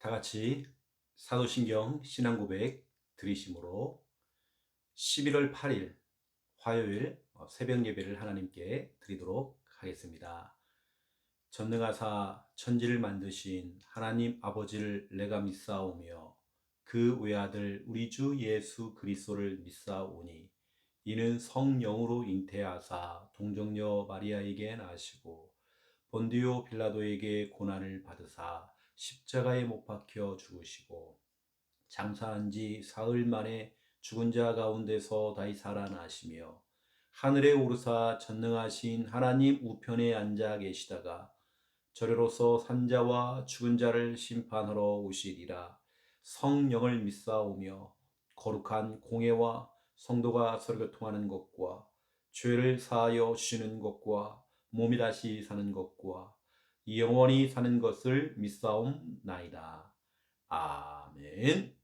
다 같이 사도신경 신앙고백 드리심으로 11월 8일 화요일 새벽 예배를 하나님께 드리도록 하겠습니다. 전능하사 천지를 만드신 하나님 아버지를 내가 믿사오며 그 외아들 우리 주 예수 그리스도를 믿사오니 이는 성령으로 잉태하사 동정녀 마리아에게 나시고 본디오 빌라도에게 고난을 받으사 십자가에 못 박혀 죽으시고 장사한 지 사흘 만에 죽은 자 가운데서 다시 살아나시며 하늘에 오르사 전능하신 하나님 우편에 앉아 계시다가 저리로서 산자와 죽은 자를 심판하러 오시리라. 성령을 믿사오며 거룩한 공회와 성도가 서로 교통하는 것과 죄를 사하여 주시는 것과 몸이 다시 사는 것과 영원히 사는 것을 믿사옵나이다. 아멘.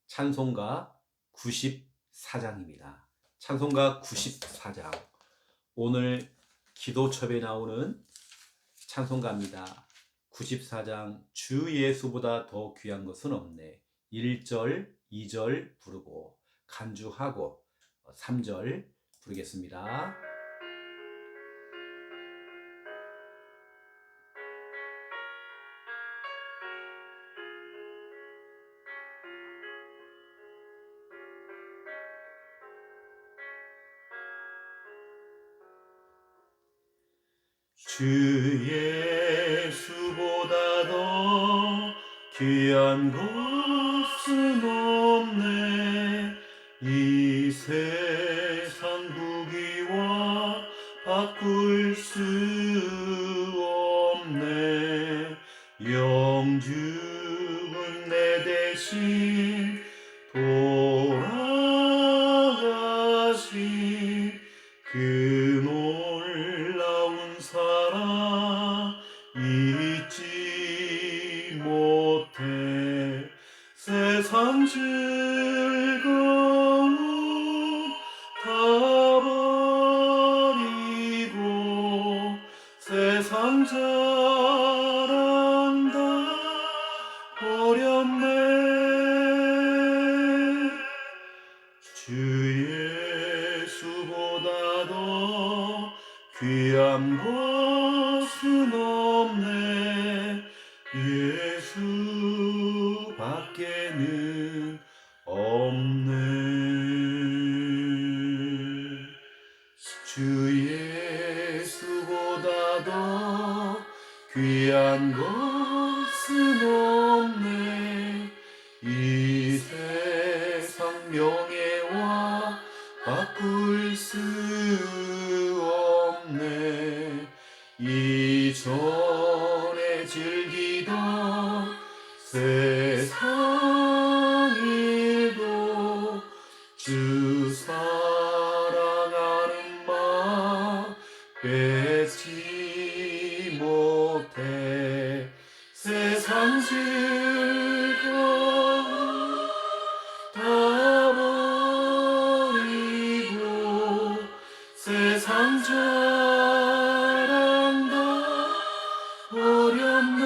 찬송가 94장입니다. 찬송가 94장. 오늘 기도첩에 나오는 찬송가입니다. 94장 주 예수보다 더 귀한 것은 없네. 1절, 2절 부르고 간주하고 3절 부르겠습니다. 주 예수보다 더 귀한 것은 없네. 이 세상 부귀와 바꿀 수 없네. 영죽은 내 대신 돌아가신 그 놀라운 사랑 잊지 못해. 세상 즐거움 다 버리고 세상 자랑 다 버렸네. 주 예수보다 더 귀한 것은 없네. 예수밖에는 없네. 주 예수보다 더 귀한 것은 없네. 이 세상 명예와 바꿀 수 없네. 이전에 즐기던 세상 일도 주 사랑하는 마음 뺏지 못해. 세상 즐거움 다 버리고 세상 자랑 다 버렸네.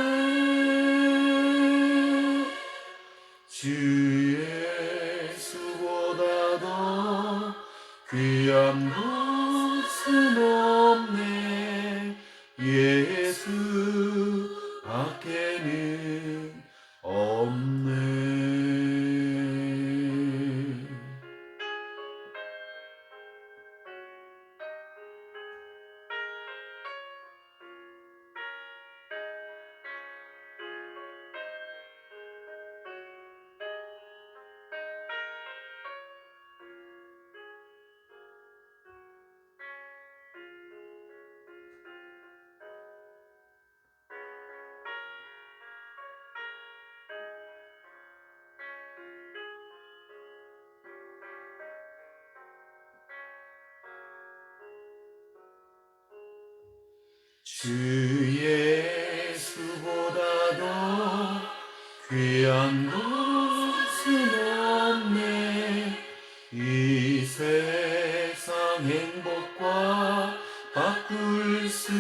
주 예수보다 더 귀한 것은 없네. 예수밖에는 없네. 주 예수보다 더 귀한 것은 없네. 이 세상 행복과 바꿀 수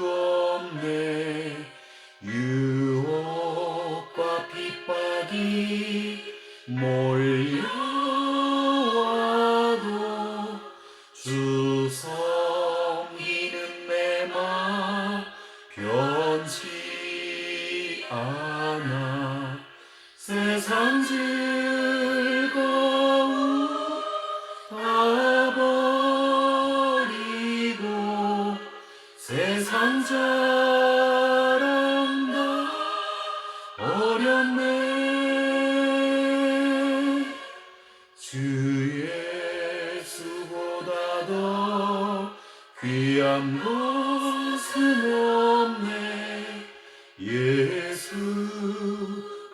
없네. 세상 자랑다 어렵네 주 예수보다 더 귀한 것은 없네 예수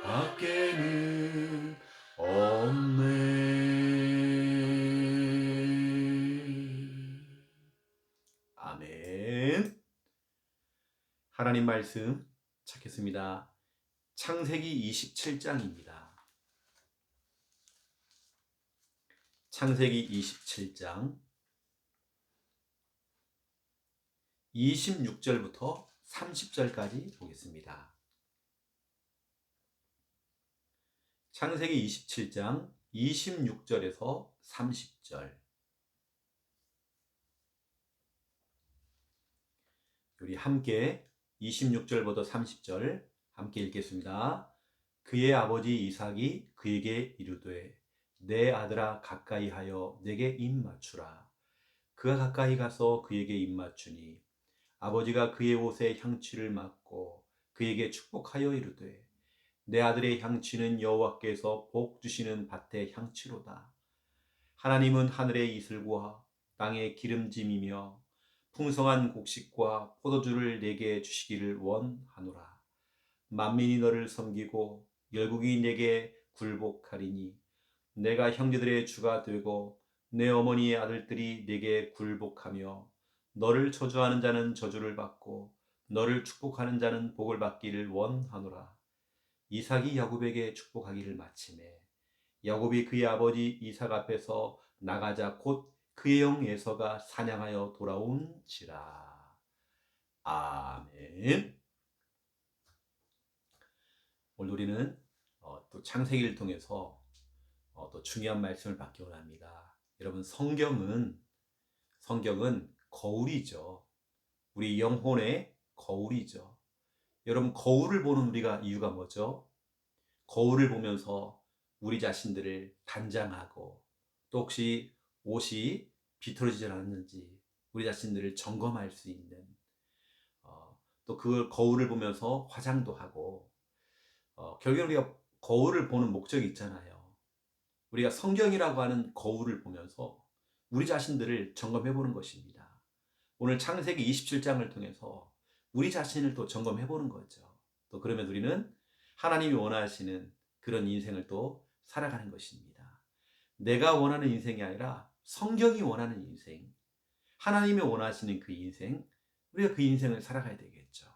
밖에는 없네. 아멘. 하나님 말씀 찾겠습니다. 창세기 27장입니다. 창세기 27장 26절부터 30절까지 보겠습니다. 창세기 27장 26절에서 30절. 우리 함께 26절부터 30절 함께 읽겠습니다. 그의 아버지 이삭이 그에게 이르되 내 아들아 가까이 하여 내게 입 맞추라. 그가 가까이 가서 그에게 입 맞추니 아버지가 그의 옷에 향취를 맡고 그에게 축복하여 이르되 내 아들의 향취는 여호와께서 복 주시는 밭의 향취로다. 하나님은 하늘의 이슬과 땅의 기름짐이며 풍성한 곡식과 포도주를 내게 주시기를 원하노라. 만민이 너를 섬기고 열국이 내게 굴복하리니 내가 형제들의 주가 되고 내 어머니의 아들들이 내게 굴복하며 너를 저주하는 자는 저주를 받고 너를 축복하는 자는 복을 받기를 원하노라. 이삭이 야곱에게 축복하기를 마치매 야곱이 그의 아버지 이삭 앞에서 나가자 곧 그의 형 에서가 사냥하여 돌아온지라. 아멘. 오늘 우리는 또 창세기를 통해서 또 중요한 말씀을 받기 원합니다. 여러분 성경은 거울이죠. 우리 영혼의 거울이죠. 여러분 거울을 보는 우리가 이유가 뭐죠? 거울을 보면서 우리 자신들을 단장하고 또 혹시 옷이 비틀어지지 않았는지 우리 자신들을 점검할 수 있는 또 그 거울을 보면서 화장도 하고 결국에 우리가 거울을 보는 목적이 있잖아요. 우리가 성경이라고 하는 거울을 보면서 우리 자신들을 점검해 보는 것입니다. 오늘 창세기 27장을 통해서 우리 자신을 또 점검해 보는 거죠. 또 그러면 우리는 하나님이 원하시는 그런 인생을 또 살아가는 것입니다. 내가 원하는 인생이 아니라 성경이 원하는 인생, 하나님이 원하시는 그 인생, 우리가 그 인생을 살아가야 되겠죠.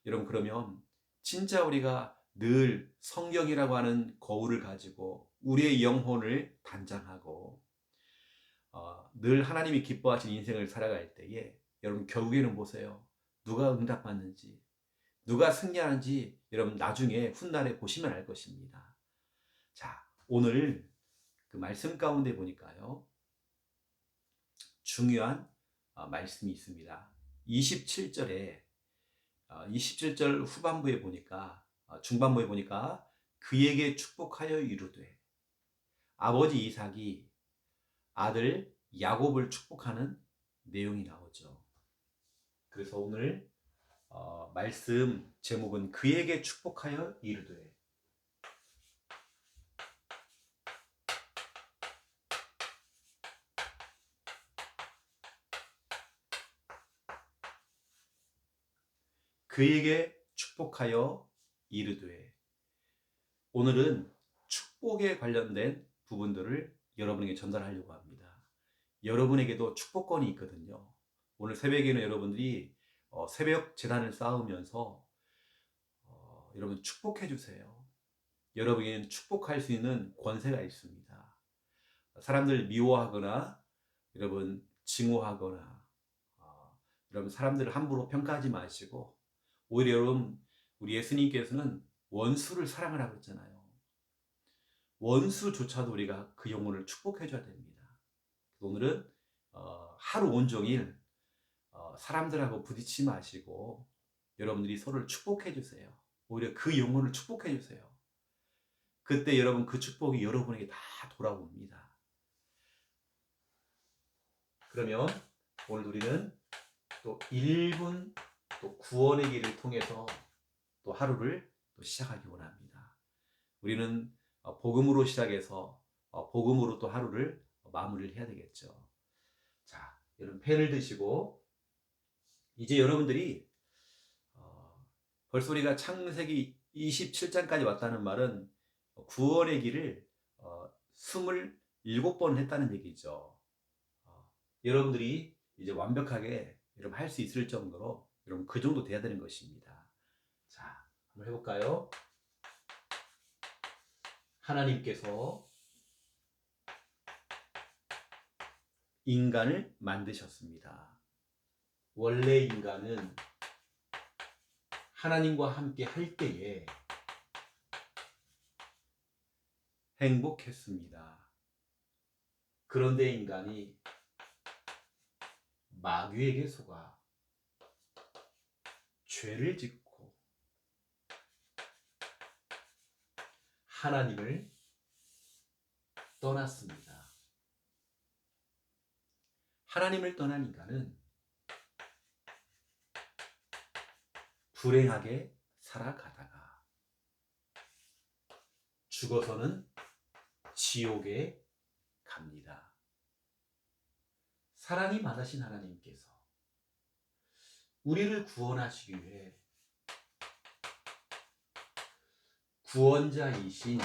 여러분 그러면 진짜 우리가 늘 성경이라고 하는 거울을 가지고 우리의 영혼을 단장하고 늘 하나님이 기뻐하시는 인생을 살아갈 때에 여러분 결국에는 보세요. 누가 응답받는지 누가 승리하는지 여러분 나중에 훗날에 보시면 알 것입니다. 자, 오늘 그 말씀 가운데 보니까요. 중요한 말씀이 있습니다. 27절에 27절 후반부에 보니까 중반부에 보니까 그에게 축복하여 이르되 아버지 이삭이 아들 야곱을 축복하는 내용이 나오죠. 그래서 오늘 말씀 제목은 그에게 축복하여 이르되 그에게 축복하여 이르되 오늘은 축복에 관련된 부분들을 여러분에게 전달하려고 합니다. 여러분에게도 축복권이 있거든요. 오늘 새벽에는 여러분들이 새벽 제단을 쌓으면서 여러분 축복해 주세요. 여러분에게는 축복할 수 있는 권세가 있습니다. 사람들 미워하거나 여러분 증오하거나 여러분 사람들을 함부로 평가하지 마시고 오히려 여러분 우리 예수님께서는 원수를 사랑을 하고 있잖아요. 원수조차도 우리가 그 영혼을 축복해 줘야 됩니다. 오늘은 하루 온종일 사람들하고 부딪히지 마시고 여러분들이 서로를 축복해 주세요. 오히려 그 영혼을 축복해 주세요. 그때 여러분 그 축복이 여러분에게 다 돌아옵니다. 그러면 오늘 우리는 또 1분 또 구원의 길을 통해서 또 하루를 또 시작하기 원합니다. 우리는 복음으로 시작해서 복음으로 또 하루를 마무리를 해야 되겠죠. 자, 여러분 펜을 드시고 이제 여러분들이 벌써 우리가 창세기 27장까지 왔다는 말은 구원의 길을 27번 했다는 얘기죠. 여러분들이 이제 완벽하게 여러분 할 수 있을 정도로 여러분 그 정도 돼야 되는 것입니다. 자, 한번 해볼까요? 하나님께서 인간을 만드셨습니다. 원래 인간은 하나님과 함께 할 때에 행복했습니다. 그런데 인간이 마귀에게 속아 죄를 짓고 하나님을 떠났습니다. 하나님을 떠난 인간은 불행하게 살아가다가 죽어서는 지옥에 갑니다. 사랑이 많으신 하나님께서 우리를 구원하시기 위해 구원자이신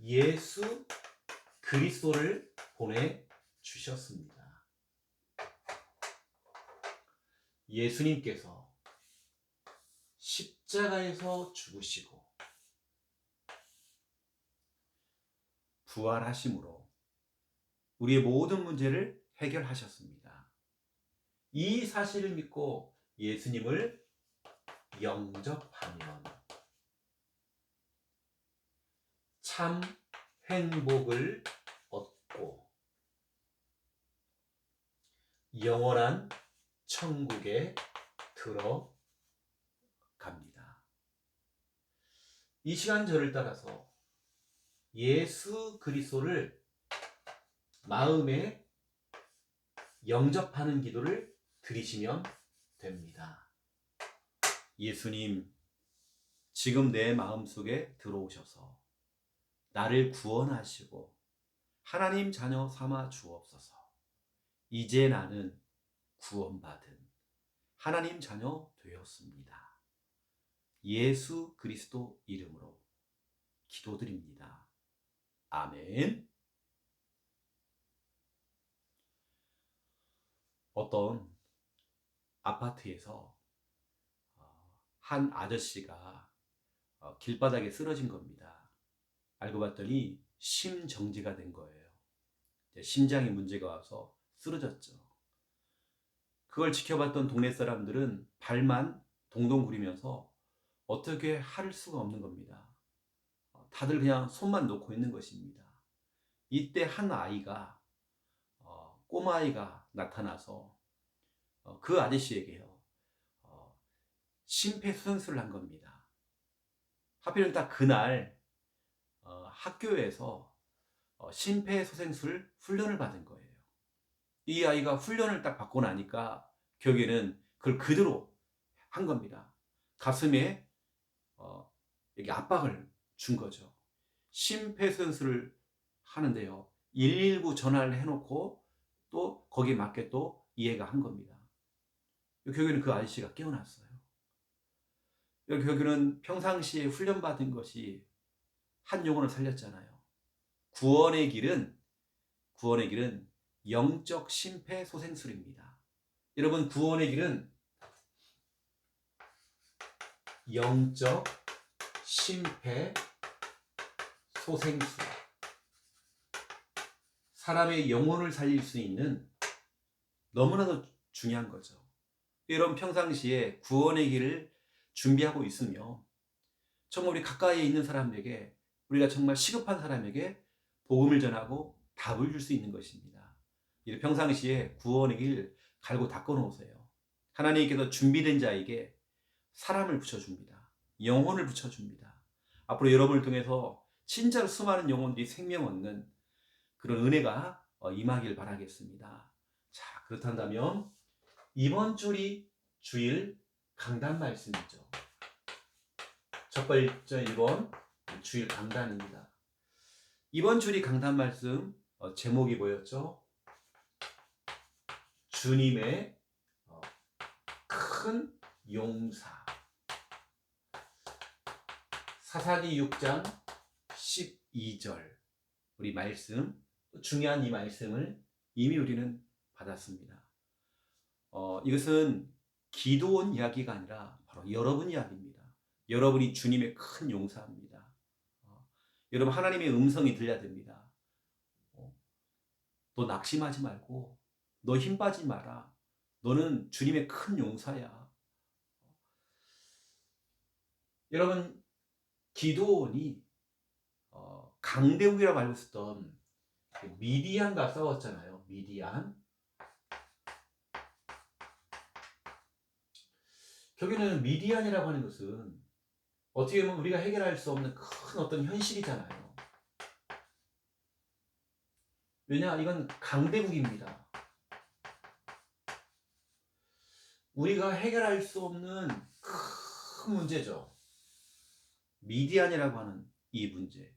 예수 그리스도를 보내주셨습니다. 예수님께서 십자가에서 죽으시고 부활하심으로 우리의 모든 문제를 해결하셨습니다. 이 사실을 믿고 예수님을 영접하면 참 행복을 얻고 영원한 천국에 들어갑니다. 이 시간 저를 따라서 예수 그리스도를 마음에 영접하는 기도를 드리시면 됩니다. 예수님, 지금 내 마음속에 들어오셔서 나를 구원하시고 하나님 자녀 삼아 주옵소서. 이제 나는 구원받은 하나님 자녀 되었습니다. 예수 그리스도 이름으로 기도드립니다. 아멘. 어떤 아파트에서 한 아저씨가 길바닥에 쓰러진 겁니다. 알고 봤더니 심정지가 된 거예요. 심장에 문제가 와서 쓰러졌죠. 그걸 지켜봤던 동네 사람들은 발만 동동 구리면서 어떻게 할 수가 없는 겁니다. 다들 그냥 손만 놓고 있는 것입니다. 이때 한 아이가 꼬마아이가 나타나서 그 아저씨에게요 심폐소생술을 한 겁니다. 하필은 딱 그날 학교에서 심폐소생술 훈련을 받은 거예요. 이 아이가 훈련을 딱 받고 나니까 결국에는 그걸 그대로 한 겁니다. 가슴에 이렇게 압박을 준 거죠. 심폐소생술을 하는데요 119 전화를 해놓고 또 거기에 맞게 또 이해가 한 겁니다. 결국에는 그 아저씨가 깨어났어요. 결국에는 평상시에 훈련받은 것이 한 영혼을 살렸잖아요. 구원의 길은 영적 심폐소생술입니다. 여러분, 구원의 길은 영적 심폐소생술. 사람의 영혼을 살릴 수 있는 너무나도 중요한 거죠. 여러분, 평상시에 구원의 길을 준비하고 있으며 정말 우리 가까이에 있는 사람에게, 우리가 정말 시급한 사람에게 복음을 전하고 답을 줄 수 있는 것입니다. 평상시에 구원의 길 갈고 닦아 놓으세요. 하나님께서 준비된 자에게 사람을 붙여줍니다. 영혼을 붙여줍니다. 앞으로 여러분을 통해서 진짜로 수많은 영혼들이 생명 얻는 그런 은혜가 임하길 바라겠습니다. 자, 그렇다면 이번 줄이 주일 강단 말씀이죠. 첫 번째 1번 주일 강단입니다. 이번 줄이 강단 말씀 제목이 뭐였죠? 주님의 큰 용사. 사사기 6장 12절 우리 말씀, 중요한 이 말씀을 이미 우리는 받았습니다. 이것은 기도원 이야기가 아니라 바로 여러분 이야기입니다. 여러분이 주님의 큰 용사입니다. 여러분 하나님의 음성이 들려야 됩니다. 너 낙심하지 말고 너 힘 빠지지 마라. 너는 주님의 큰 용사야. 여러분 기도원이 강대국이라고 알고 있었던 미디안과 싸웠잖아요. 미디안. 결국에는 미디안이라고 하는 것은 어떻게 보면 우리가 해결할 수 없는 큰 어떤 현실이잖아요. 왜냐? 이건 강대국입니다. 우리가 해결할 수 없는 큰 문제죠. 미디안이라고 하는 이 문제.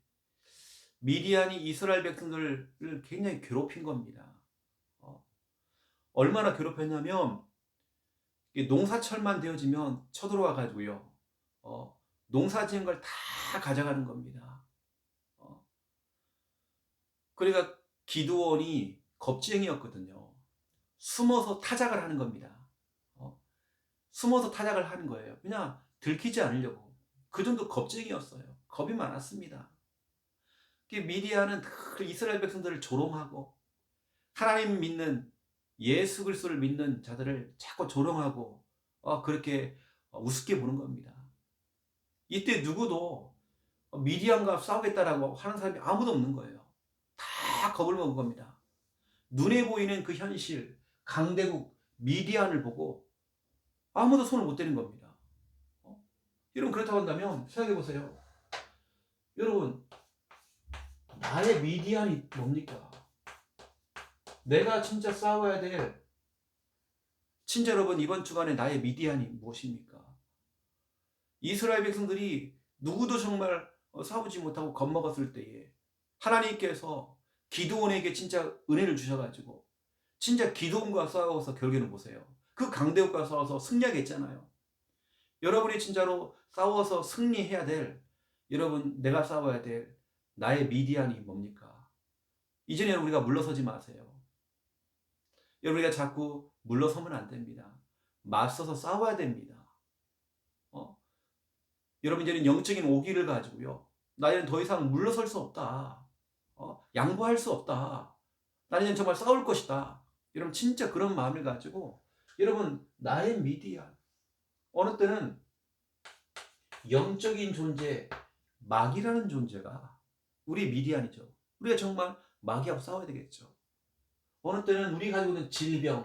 미디안이 이스라엘 백성들을 굉장히 괴롭힌 겁니다. 얼마나 괴롭혔냐면 농사철만 되어지면 쳐들어와 가지고요. 농사 지은 걸 다 가져가는 겁니다. 그러니까 기드온이 겁쟁이였거든요. 숨어서 타작을 하는 겁니다. 숨어서 타작을 하는 거예요. 그냥 들키지 않으려고. 그 정도 겁쟁이였어요. 겁이 많았습니다. 미디안은 이스라엘 백성들을 조롱하고 하나님 믿는 예수 그리스도를 믿는 자들을 자꾸 조롱하고 그렇게 우습게 보는 겁니다. 이때 누구도 미디안과 싸우겠다라고 하는 사람이 아무도 없는 거예요. 다 겁을 먹은 겁니다. 눈에 보이는 그 현실, 강대국 미디안을 보고 아무도 손을 못 대는 겁니다. 여러분 그렇다고 한다면 생각해 보세요. 여러분 나의 미디안이 뭡니까? 내가 진짜 싸워야 될 친자 여러분 이번 주간에 나의 미디안이 무엇입니까? 이스라엘 백성들이 누구도 정말 싸우지 못하고 겁먹었을 때에 하나님께서 기드온에게 진짜 은혜를 주셔가지고 진짜 기드온과 싸워서 결국에는 보세요. 그 강대국과 싸워서 승리하게 했잖아요. 여러분이 진짜로 싸워서 승리해야 될 여러분 내가 싸워야 될 나의 미디안이 뭡니까? 이전에 우리가 물러서지 마세요. 여러분 우리가 자꾸 물러서면 안 됩니다. 맞서서 싸워야 됩니다. 여러분 이제는 영적인 오기를 가지고요. 나는 더 이상 물러설 수 없다. 양보할 수 없다. 나는 정말 싸울 것이다. 여러분 진짜 그런 마음을 가지고 여러분 나의 미디안 어느 때는 영적인 존재 마귀라는 존재가 우리 미디안이죠. 우리가 정말 마귀하고 싸워야 되겠죠. 어느 때는 우리 가지고 있는 질병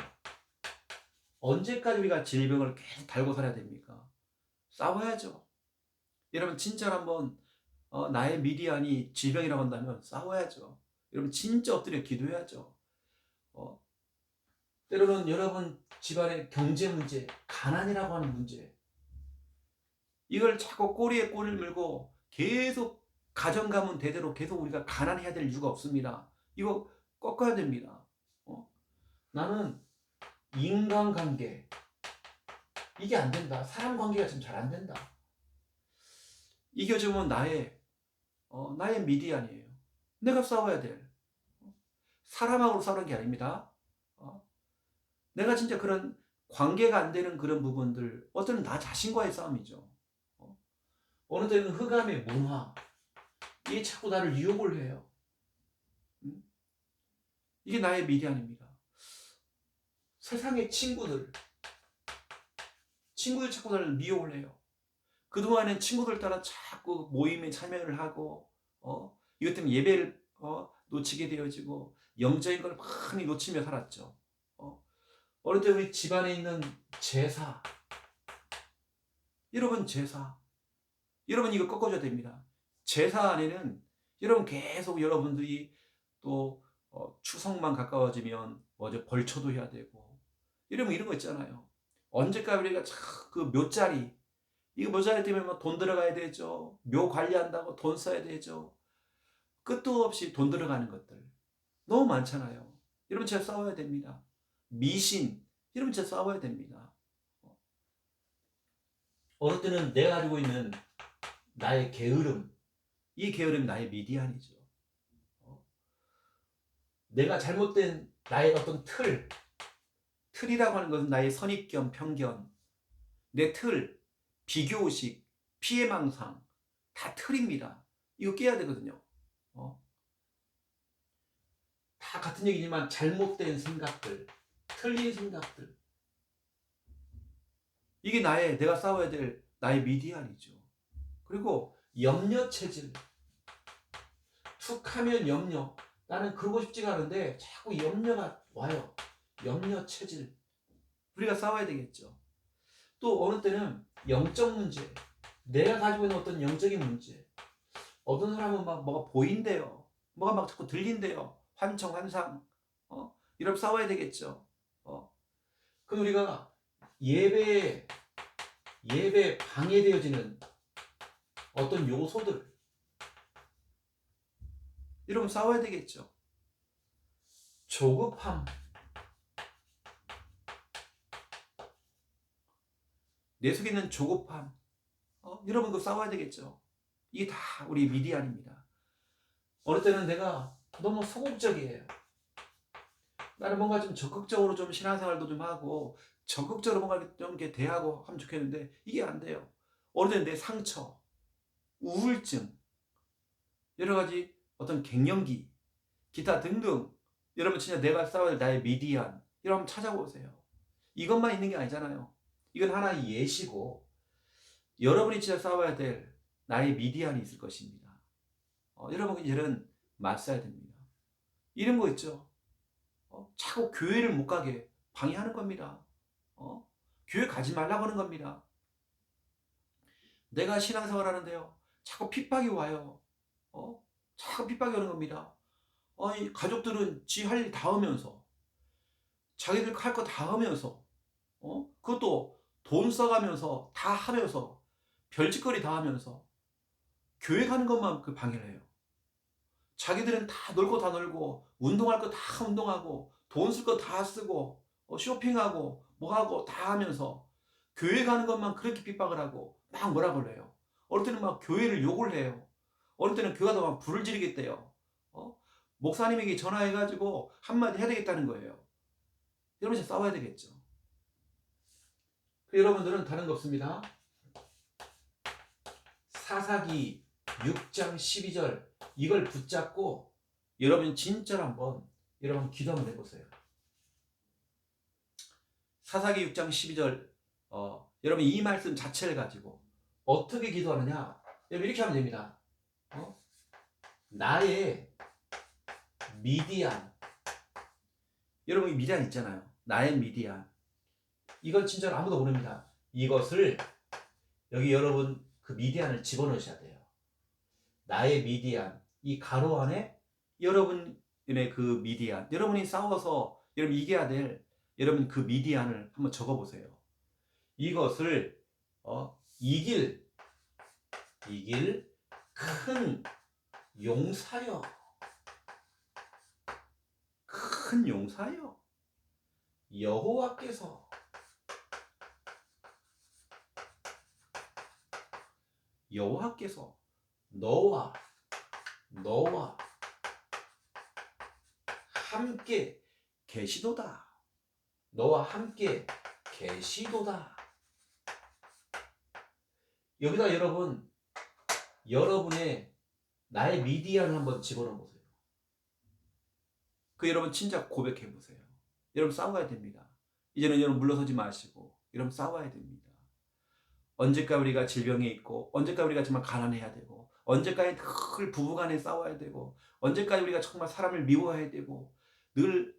언제까지 우리가 질병을 계속 달고 살아야 됩니까? 싸워야죠. 여러분 진짜로 한번 나의 미디안이 질병이라고 한다면 싸워야죠. 여러분 진짜 엎드려 기도해야죠. 때로는 여러분 집안의 경제 문제, 가난이라고 하는 문제 이걸 자꾸 꼬리에 꼬리를 물고 계속 가정 가문 대대로 계속 우리가 가난해야 될 이유가 없습니다. 이거 꺾어야 됩니다. 나는 인간관계 이게 안 된다. 사람 관계가 좀 잘 안 된다. 이게 요즘은 나의 미디안이에요. 내가 싸워야 될 사람하고 싸우는 게 아닙니다. 내가 진짜 그런 관계가 안 되는 그런 부분들 어떤 나 자신과의 싸움이죠. 어느 때는 흑암의 문화 이게 자꾸 나를 유혹을 해요. 이게 나의 미디안입니다. 세상의 친구들 자꾸 나를 미혹을 해요. 그동안엔 친구들 따라 자꾸 모임에 참여를 하고 이것 때문에 예배를 놓치게 되어지고 영적인 걸 많이 놓치며 살았죠. 어느 때 우리 집안에 있는 제사 여러분 여러분 이거 꺾어줘야 됩니다. 제사 안에는 여러분 계속 여러분들이 또 추석만 가까워지면 벌초도 해야 되고 이러면 이런 거 있잖아요. 언제까지 우리가 그 묘자리, 이거 묘자리 때문에 뭐 돈 들어가야 되죠. 묘 관리한다고 돈 써야 되죠. 끝도 없이 돈 들어가는 것들 너무 많잖아요. 이러면 진짜 싸워야 됩니다. 미신, 이러면 진짜 싸워야 됩니다. 어느 때는 내가 가지고 있는 나의 게으름, 이 게으름이 나의 미디안이죠. 내가 잘못된 나의 어떤 틀이라고 하는 것은 나의 선입견, 편견, 내 틀, 비교의식, 피해망상, 다 틀입니다. 이거 깨야 되거든요. 다 같은 얘기지만 잘못된 생각들, 틀린 생각들, 이게 내가 싸워야 될 나의 미디안이죠. 그리고 염려 체질, 툭 하면 염려, 나는 그러고 싶지가 않은데 자꾸 염려가 와요. 염려 체질, 우리가 싸워야 되겠죠. 또 어느 때는 영적 문제, 내가 가지고 있는 어떤 영적인 문제, 어떤 사람은 막 뭐가 보인대요. 뭐가 막 자꾸 들린대요. 환청, 환상. 이러면 싸워야 되겠죠. 그럼 우리가 예배에 방해되어지는 어떤 요소들, 이러면 싸워야 되겠죠. 조급함, 내 속에 있는 조급함, 여러분 그거 싸워야 되겠죠. 이게 다 우리 미디안입니다. 어느 때는 내가 너무 소극적이에요. 나는 뭔가 좀 적극적으로 좀 신앙생활도 좀 하고 적극적으로 뭔가 좀 이렇게 대하고 하면 좋겠는데 이게 안 돼요. 어느 때는 내 상처, 우울증, 여러 가지 어떤 갱년기, 기타 등등, 여러분 진짜 내가 싸워야 될 나의 미디안, 여러분 찾아보세요. 이것만 있는 게 아니잖아요. 이건 하나의 예시고 여러분이 진짜 싸워야 될 나의 미디안이 있을 것입니다. 여러분 이제는 맞서야 됩니다. 이런 거 있죠. 자꾸 교회를 못 가게 방해하는 겁니다. 교회 가지 말라고 하는 겁니다. 내가 신앙생활 하는데요, 자꾸 핍박이 와요. 자꾸 핍박이 오는 겁니다. 이 가족들은 지 할 일 다 하면서, 자기들 할 거 다 하면서, 그것도 돈 써가면서 다 하면서 별짓거리 다 하면서 교회 가는 것만 그 방해를 해요. 자기들은 다 놀고 운동할 거 다 운동하고 돈 쓸 거 다 쓰고 쇼핑하고 뭐하고 다 하면서 교회 가는 것만 그렇게 핍박을 하고 막 뭐라 그래요. 어느 때는 막 교회를 욕을 해요. 어느 때는 교회 가서 막 불을 지르겠대요. 목사님에게 전화해가지고 한마디 해야 되겠다는 거예요. 여러분 이제 싸워야 되겠죠. 여러분들은 다른 거 없습니다. 사사기 6장 12절 이걸 붙잡고 여러분 진짜로 여러분 기도 한번 해보세요. 사사기 6장 12절 여러분 이 말씀 자체를 가지고 어떻게 기도하느냐, 여러분 이렇게 하면 됩니다. 나의 미디안, 여러분 이 미디안 있잖아요. 나의 미디안, 이건 진짜로 아무도 모릅니다. 이것을 여기 여러분 그 미디안을 집어넣으셔야 돼요. 나의 미디안, 이 가로 안에 여러분의 그 미디안, 여러분이 싸워서 여러분 이겨야 될 여러분 그 미디안을 한번 적어보세요. 이것을 이길 큰 용사여, 큰 용사여, 여호와께서 너와 함께 계시도다. 너와 함께 계시도다. 여기다 여러분의 나의 미디안을 한번 집어넣어 보세요. 여러분 진짜 고백해 보세요. 여러분 싸워야 됩니다. 이제는 여러분 물러서지 마시고 여러분 싸워야 됩니다. 언제까지 우리가 질병에 있고, 언제까지 우리가 정말 가난해야 되고, 언제까지 늘 부부간에 싸워야 되고, 언제까지 우리가 정말 사람을 미워해야 되고, 늘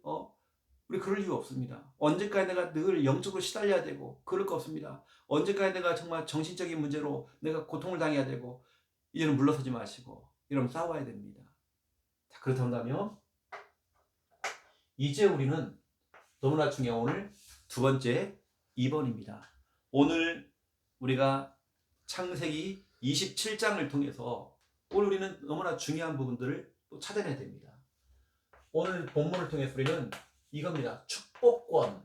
우리 그럴 이유 없습니다. 언제까지 내가 늘 영적으로 시달려야 되고 그럴 거 없습니다. 언제까지 내가 정말 정신적인 문제로 내가 고통을 당해야 되고, 이제는 물러서지 마시고 여러분 싸워야 됩니다. 자, 그렇다면 이제 우리는 너무나 중요한 오늘 두 번째 2번입니다. 오늘 우리가 창세기 27장을 통해서 오늘 우리는 너무나 중요한 부분들을 또 찾아내야 됩니다. 오늘 본문을 통해서 우리는 이겁니다. 축복권.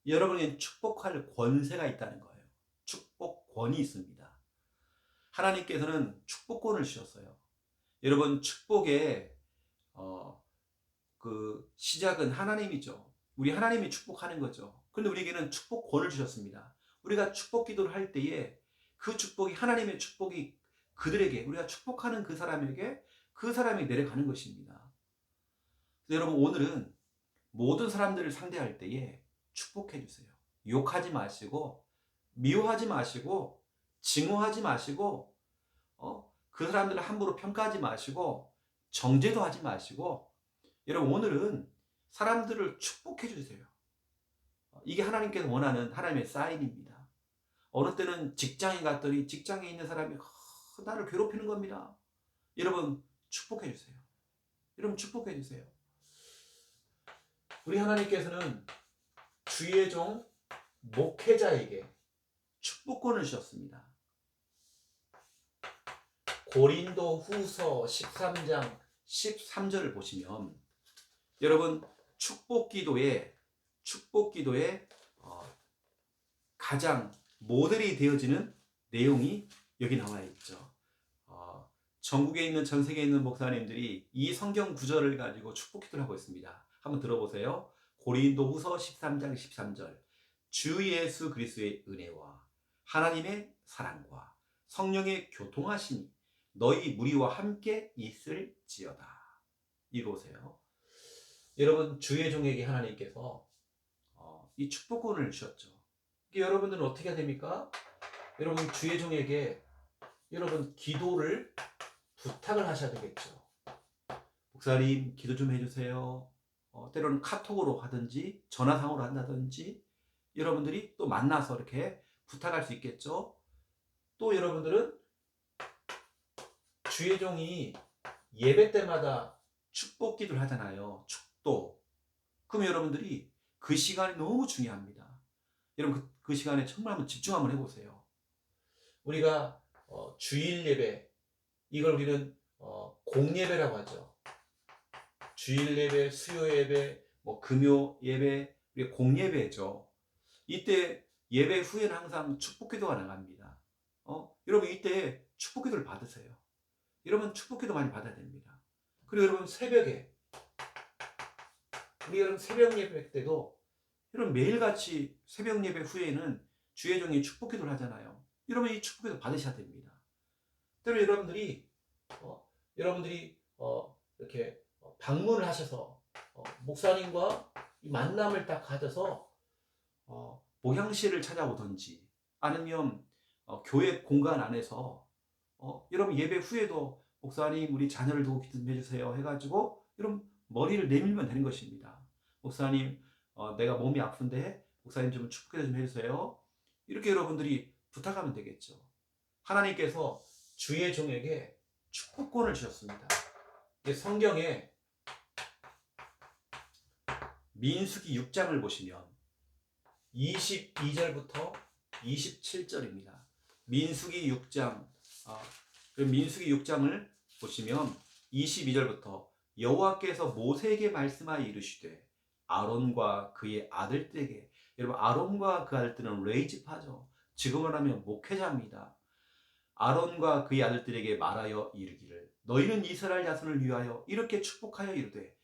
여러분이 축복할 권세가 있다는 거예요. 축복권이 있습니다. 하나님께서는 축복권을 주셨어요. 여러분, 축복의 그 시작은 하나님이죠. 우리 하나님이 축복하는 거죠. 그런데 우리에게는 축복권을 주셨습니다. 우리가 축복 기도를 할 때에 그 축복이, 하나님의 축복이 그들에게, 우리가 축복하는 그 사람에게, 그 사람이 내려가는 것입니다. 여러분, 오늘은 모든 사람들을 상대할 때에 축복해 주세요. 욕하지 마시고, 미워하지 마시고, 증오하지 마시고, 그 사람들을 함부로 평가하지 마시고, 정죄도 하지 마시고, 여러분, 오늘은 사람들을 축복해 주세요. 이게 하나님께서 원하는 하나님의 사인입니다. 어느 때는 직장에 갔더니 직장에 있는 사람이 나를 괴롭히는 겁니다. 여러분, 축복해 주세요. 여러분, 축복해 주세요. 우리 하나님께서는 주의 종 목회자에게 축복권을 주셨습니다. 고린도 후서 13장 13절을 보시면 여러분, 축복 기도에 가장 모델이 되어지는 내용이 여기 나와 있죠. 전국에 있는, 전 세계에 있는 목사님들이 이 성경 구절을 가지고 축복 기도를 하고 있습니다. 한번 들어보세요. 고린도 후서 13장 13절. 주 예수 그리스도의 은혜와 하나님의 사랑과 성령의 교통하심이 너희 무리와 함께 있을지어다. 읽어보세요. 여러분, 주의 종에게 하나님께서 이 축복권을 주셨죠. 여러분들은 어떻게 해야 됩니까? 여러분, 주의 종에게 여러분 기도를 부탁을 하셔야 되겠죠. 목사님, 기도 좀 해주세요. 때로는 카톡으로 하든지 전화상으로 한다든지 여러분들이 또 만나서 이렇게 부탁할 수 있겠죠. 또 여러분들은 주의 종이 예배 때마다 축복 기도를 하잖아요. 축도. 그럼 여러분들이 그 시간이 너무 중요합니다. 여러분, 그 시간에 정말 한번 집중 한번 해보세요. 우리가 주일 예배, 이걸 우리는 공예배라고 하죠. 주일 예배, 수요 예배, 금요 예배, 우리 공예배죠. 이때 예배 후에는 항상 축복 기도가 나갑니다. 여러분, 이때 축복 기도를 받으세요. 여러분, 축복 기도 많이 받아야 됩니다. 그리고 여러분, 새벽에 우리 여러분 새벽 예배 때도 여러분 매일같이 새벽 예배 후에는 주의 종이 축복 기도를 하잖아요. 여러분, 이 축복 기도 받으셔야 됩니다. 때로 여러분들이 이렇게 방문을 하셔서 목사님과 이 만남을 딱 가져서 목양실을 찾아오든지 아니면 교회 공간 안에서 여러분 예배 후에도 목사님, 우리 자녀를 두고 기도 좀 해주세요 해가지고 여러분 머리를 내밀면 되는 것입니다. 목사님, 내가 몸이 아픈데 목사님 좀 축복해 좀 해주세요. 이렇게 여러분들이 부탁하면 되겠죠. 하나님께서 주의 종에게 축복권을 주셨습니다. 성경에 민수기 6장을 보시면 22절부터 27절입니다. 민수기 6장, 민수기 6장을 보시면 22절부터 여호와께서 모세에게 말씀하여 이르시되 아론과 그의 아들들에게, 여러분, 아론과 그 아들들은 레이지파죠. 지금을 하면 목회자입니다. 아론과 그의 아들들에게 말하여 이르기를 너희는 이스라엘 자손을 위하여 이렇게 축복하여 이르되,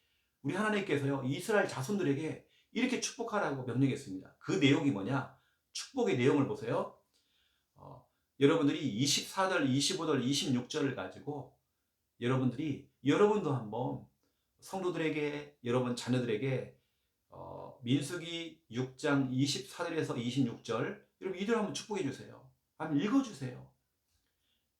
우리 하나님께서요 이스라엘 자손들에게 이렇게 축복하라고 명령했습니다. 그 내용이 뭐냐? 축복의 내용을 보세요. 여러분들이 24절, 25절, 26절을 가지고 여러분도 한번 성도들에게, 여러분 자녀들에게 민수기 6장 24절에서 26절 여러분 이대로 한번 축복해 주세요. 한번 읽어주세요.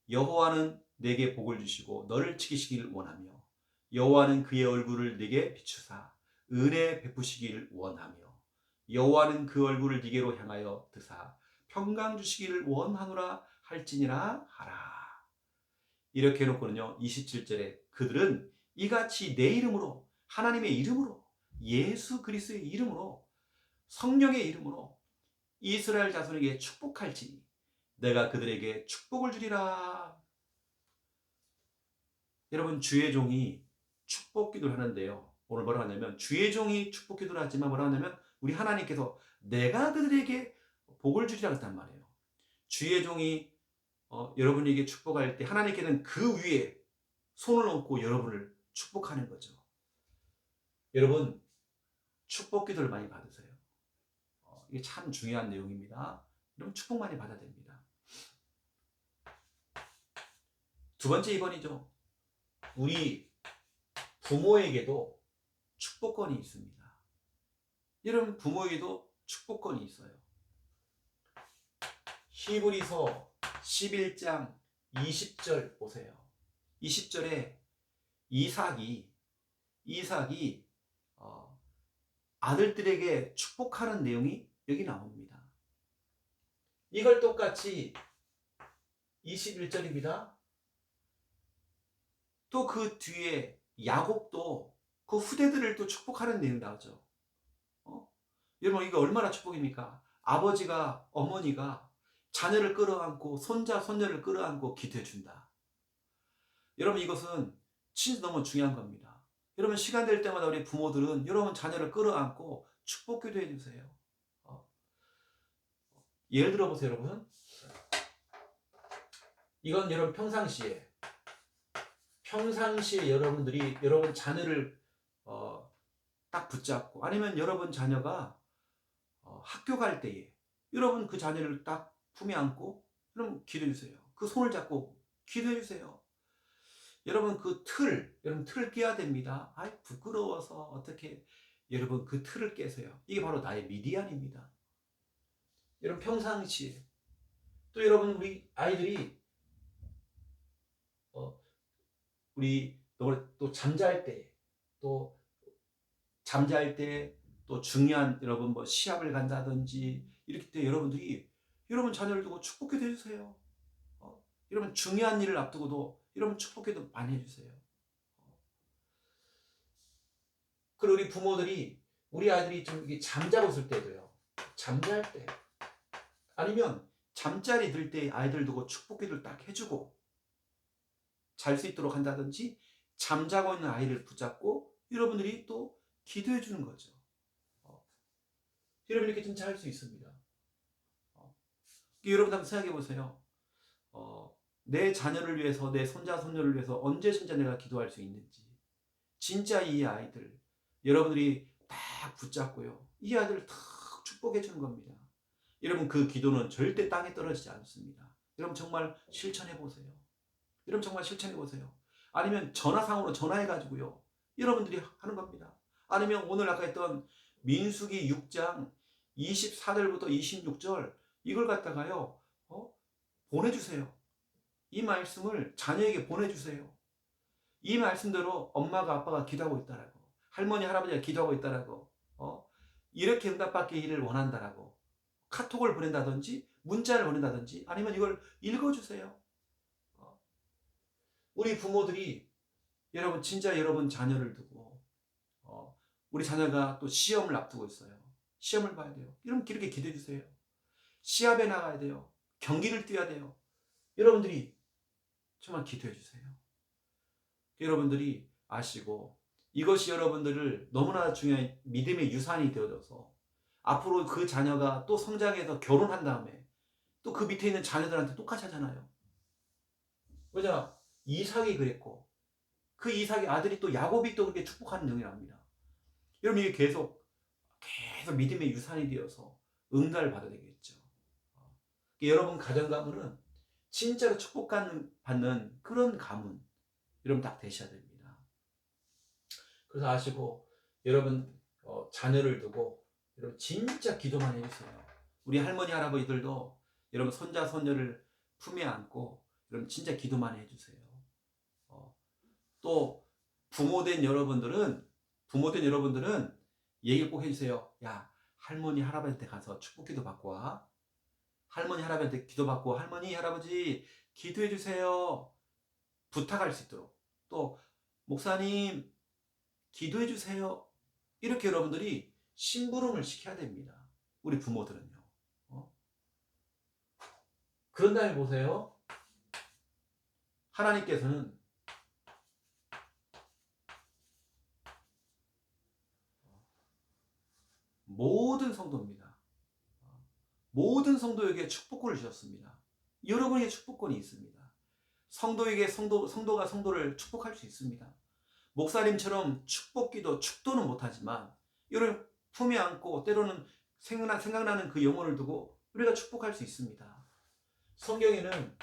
여호와는 내게 복을 주시고 너를 지키시기를 원하며 여호와는 그의 얼굴을 네게 비추사 은혜 베푸시기를 원하며 여호와는 그 얼굴을 네게로 향하여 드사 평강 주시기를 원하노라 할지니라 하라. 이렇게 해놓고는요 27절에 그들은 이같이 내 이름으로, 하나님의 이름으로, 예수 그리스도의 이름으로 성령의 이름으로 이스라엘 자손에게 축복할지니 내가 그들에게 축복을 주리라. 여러분, 주의 종이 축복 기도를 하는데요. 오늘 뭐라고 하냐면 주의 종이 축복 기도를 하지만 뭐라고 하냐면 우리 하나님께서 내가 그들에게 복을 주리라 했단 말이에요. 주의 종이 여러분에게 축복할 때 하나님께는 그 위에 손을 얹고 여러분을 축복하는 거죠. 여러분, 축복 기도를 많이 받으세요. 이게 참 중요한 내용입니다. 여러분, 축복 많이 받아야 됩니다. 두 번째 2번이죠. 우리 부모에게도 축복권이 있습니다. 여러분, 부모에게도 축복권이 있어요. 히브리서 11장 20절 보세요. 20절에 이삭이 아들들에게 축복하는 내용이 여기 나옵니다. 이걸 똑같이 21절입니다. 또 그 뒤에 야곱도 그 후대들을 또 축복하는 내용이 나오죠. 여러분, 이거 얼마나 축복입니까? 아버지가, 어머니가 자녀를 끌어안고 손자, 손녀를 끌어안고 기도해 준다. 여러분, 이것은 진짜 너무 중요한 겁니다. 여러분, 시간 될 때마다 우리 부모들은 여러분 자녀를 끌어안고 축복 기도해 주세요. 예를 들어 보세요, 여러분. 이건 여러분 평상시에 여러분들이 여러분 자녀를 딱 붙잡고, 아니면 여러분 자녀가 학교 갈 때에 여러분 그 자녀를 딱 품에 안고 여러분 기도해 주세요. 그 손을 잡고 기도해 주세요. 여러분 여러분 틀을 깨야 됩니다. 아이, 부끄러워서 어떻게 여러분 그 틀을 깨세요. 이게 바로 나의 미디안입니다. 여러분, 평상시에 또 여러분 우리 아이들이 우리 또 잠잘 때, 또 중요한 여러분 뭐 시합을 간다든지 이렇게 때 여러분들이 여러분 자녀를 두고 축복기도 해주세요. 여러분 중요한 일을 앞두고도 여러분 축복기도 많이 해주세요. 그리고 우리 부모들이 우리 아이들이 좀 잠자고 있을 때도요. 잠잘 때 아니면 잠자리 들 때 아이들 두고 축복기도를 딱 해주고 잘 수 있도록 한다든지, 잠자고 있는 아이를 붙잡고 여러분들이 또 기도해 주는 거죠. 여러분, 이렇게 진짜 할 수 있습니다. 여러분 한번 생각해 보세요. 내 자녀를 위해서, 내 손자 손녀를 위해서 언제 진짜 내가 기도할 수 있는지, 진짜 이 아이들 여러분들이 딱 붙잡고요, 이 아이들을 탁 축복해 주는 겁니다. 여러분, 그 기도는 절대 땅에 떨어지지 않습니다. 여러분 정말 실천해 보세요. 여러분 정말 실천해 보세요. 아니면 전화상으로 전화해가지고요, 여러분들이 하는 겁니다. 아니면 오늘 아까 했던 민수기 6장 24절부터 26절 이걸 갖다가요 보내주세요. 이 말씀을 자녀에게 보내주세요. 이 말씀대로 엄마가 아빠가 기도하고 있다라고, 할머니 할아버지가 기도하고 있다라고, 이렇게 응답받기를 원한다라고 카톡을 보낸다든지 문자를 보낸다든지, 아니면 이걸 읽어주세요. 우리 부모들이 여러분 진짜 여러분 자녀를 두고 우리 자녀가 또 시험을 앞두고 있어요. 시험을 봐야 돼요. 여러분 이렇게 기도해 주세요. 시합에 나가야 돼요. 경기를 뛰어야 돼요. 여러분들이 정말 기도해 주세요. 여러분들이 아시고 이것이 여러분들을 너무나 중요한 믿음의 유산이 되어져서 앞으로 그 자녀가 또 성장해서 결혼한 다음에 또 그 밑에 있는 자녀들한테 똑같이 하잖아요. 왜냐? 이삭이 그랬고 그 이삭의 아들이 또 야곱이 또 그렇게 축복하는 내용이 납니다. 여러분, 이게 계속 믿음의 유산이 되어서 응답을 받아야 되겠죠. 여러분 가정 가문은 진짜로 축복받는 그런 가문 여러분 딱 되셔야 됩니다. 그래서 아시고 여러분 자녀를 두고 여러분 진짜 기도만 해주세요. 우리 할머니 할아버지들도 여러분 손자 손녀를 품에 안고 여러분 진짜 기도만 해주세요. 또 부모된 여러분들은 얘기를 꼭 해주세요. 야, 할머니 할아버지한테 가서 축복기도 받고 와. 할머니 할아버지한테 기도받고 할머니 할아버지 기도해 주세요. 부탁할 수 있도록. 또 목사님 기도해 주세요. 이렇게 여러분들이 심부름을 시켜야 됩니다. 우리 부모들은요. 그런 다음에 보세요. 하나님께서는 모든 성도입니다. 모든 성도에게 축복권을 주셨습니다. 여러분에게 축복권이 있습니다. 성도에게 성도가 성도를 축복할 수 있습니다. 목사님처럼 축복기도 축도는 못하지만 이를 품에 안고 때로는 생각나는 그 영혼을 두고 우리가 축복할 수 있습니다. 성경에는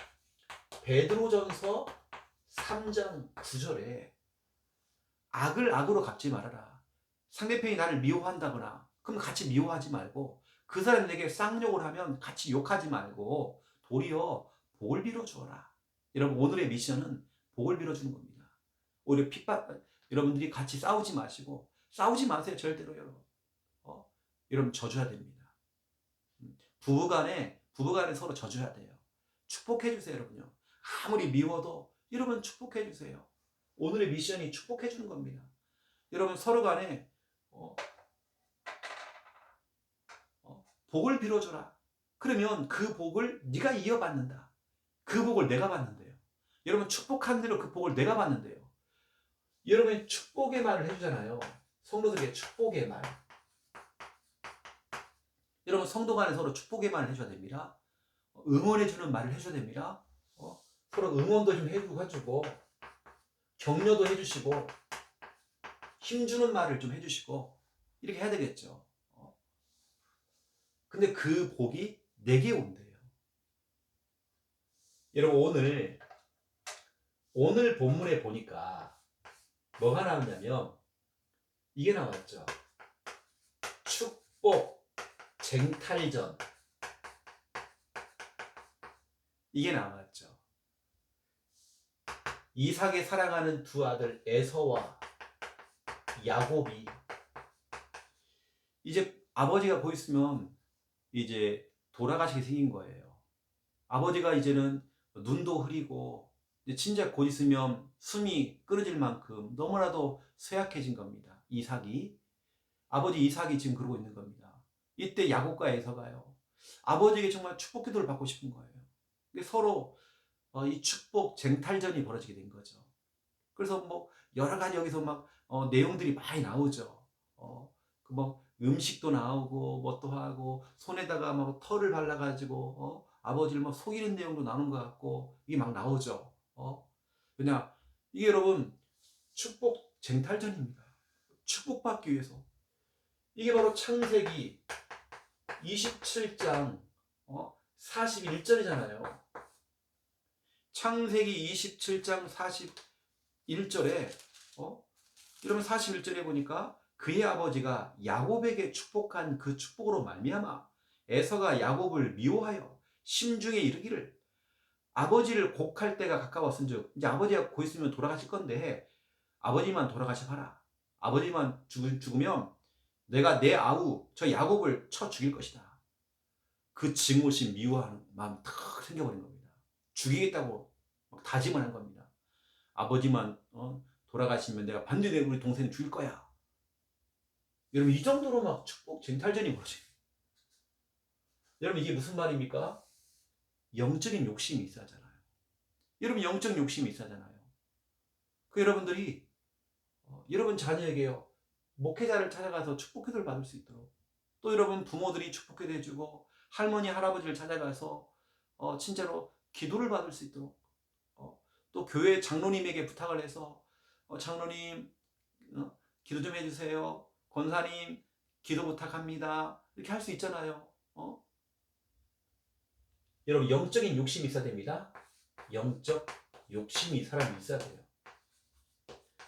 베드로전서 3장 9절에 악을 악으로 갚지 말아라. 상대편이 나를 미워한다거나 그럼 같이 미워하지 말고 그 사람이 내게 쌍욕을 하면 같이 욕하지 말고 도리어 복을 빌어주어라. 여러분 오늘의 미션은 복을 빌어주는 겁니다. 오히려 여러분들이 같이 싸우지 마시고 싸우지 마세요. 절대로 여러분. 여러분 져줘야 됩니다. 부부간에 서로 져줘야 돼요. 축복해 주세요. 여러분요. 아무리 미워도 여러분 축복해 주세요. 오늘의 미션이 축복해 주는 겁니다. 여러분 서로 간에 복을 빌어줘라. 그러면 그 복을 네가 이어받는다. 그 복을 내가 받는데요. 여러분 축복한 대로 그 복을 내가 받는데요. 여러분이 축복의 말을 해주잖아요. 성도들에게 축복의 말. 여러분 성도 간에 서로 축복의 말을 해줘야 됩니다. 응원해주는 말을 해줘야 됩니다. 서로 응원도 좀 해주고 격려도 해주시고 힘주는 말을 좀 해주시고 이렇게 해야 되겠죠. 근데 그 복이 내게 온대요. 여러분 오늘 본문에 보니까 뭐가 나왔냐면 이게 나왔죠. 축복 쟁탈전 이게 나왔죠. 이삭의 사랑하는 두 아들 에서와 야곱이 이제 아버지가 곧 있으면 이제 돌아가시게 생긴 거예요. 아버지가 이제는 눈도 흐리고 이제 진짜 곧 있으면 숨이 끊어질 만큼 너무나도 쇠약해진 겁니다. 아버지 이삭이 지금 그러고 있는 겁니다. 이때 야곱과 에서가요. 아버지에게 정말 축복 기도를 받고 싶은 거예요. 서로 이 축복 쟁탈전이 벌어지게 된 거죠. 그래서 뭐 여러 가지 여기서 막 내용들이 많이 나오죠. 그 뭐 음식도 나오고 뭐 또 하고 손에다가 막 털을 발라가지고 아버지를 막 속이는 내용도 나오는 것 같고 이게 막 나오죠. 왜냐 이게 여러분 축복 쟁탈전입니다. 축복받기 위해서 이게 바로 창세기 27장 41절이잖아요. 창세기 27장 41절에 여러분 41절에 보니까 그의 아버지가 야곱에게 축복한 그 축복으로 말미암아 에서가 야곱을 미워하여 심중에 이르기를 아버지를 곡할 때가 가까웠은즉 이제 아버지가 곧 있으면 돌아가실 건데 아버지만 돌아가셔봐라. 아버지만 죽으면 내가 내 아우 저 야곱을 쳐 죽일 것이다. 그 증오심 미워하는 마음 탁 생겨버린 겁니다. 죽이겠다고 막 다짐을 한 겁니다. 아버지만 돌아가시면 내가 반드시 우리 동생을 죽일 거야. 여러분 이 정도로 막 축복 쟁탈전이 벌어져요. 여러분 이게 무슨 말입니까? 영적인 욕심이 있어야 하잖아요. 여러분 영적 욕심이 있어야 하잖아요. 그 여러분들이 여러분 자녀에게요 목회자를 찾아가서 축복 기도를 받을 수 있도록 또 여러분 부모들이 축복 기도 해주고 할머니 할아버지를 찾아가서 진짜로 기도를 받을 수 있도록 또 교회 장로님에게 부탁을 해서 장로님 기도 좀 해주세요. 권사님 기도 부탁합니다. 이렇게 할 수 있잖아요. 여러분 영적인 욕심이 있어야 됩니다. 영적 욕심이 사람이 있어야 돼요.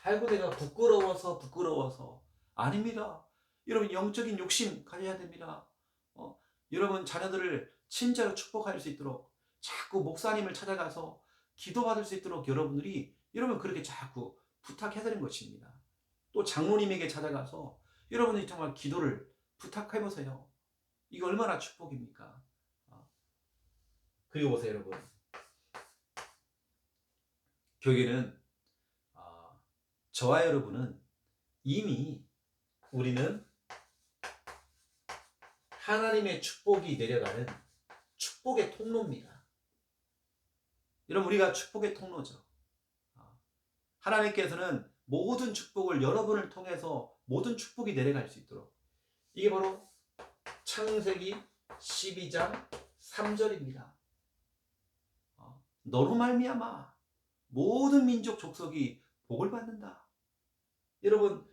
아이고 내가 부끄러워서 아닙니다. 여러분 영적인 욕심 가져야 됩니다. 여러분 자녀들을 진짜로 축복할 수 있도록 자꾸 목사님을 찾아가서 기도받을 수 있도록 여러분 그렇게 자꾸 부탁해야 되는 것입니다. 또 장로님에게 찾아가서 여러분이 정말 기도를 부탁해보세요. 이거 얼마나 축복입니까? 그리고 보세요 여러분. 교회는 저와 여러분은 이미 우리는 하나님의 축복이 내려가는 축복의 통로입니다. 여러분, 우리가 축복의 통로죠. 하나님께서는 모든 축복을 여러분을 통해서 모든 축복이 내려갈 수 있도록, 이게 바로 창세기 12장 3절입니다. 너로 말미암아 모든 민족 족속이 복을 받는다. 여러분,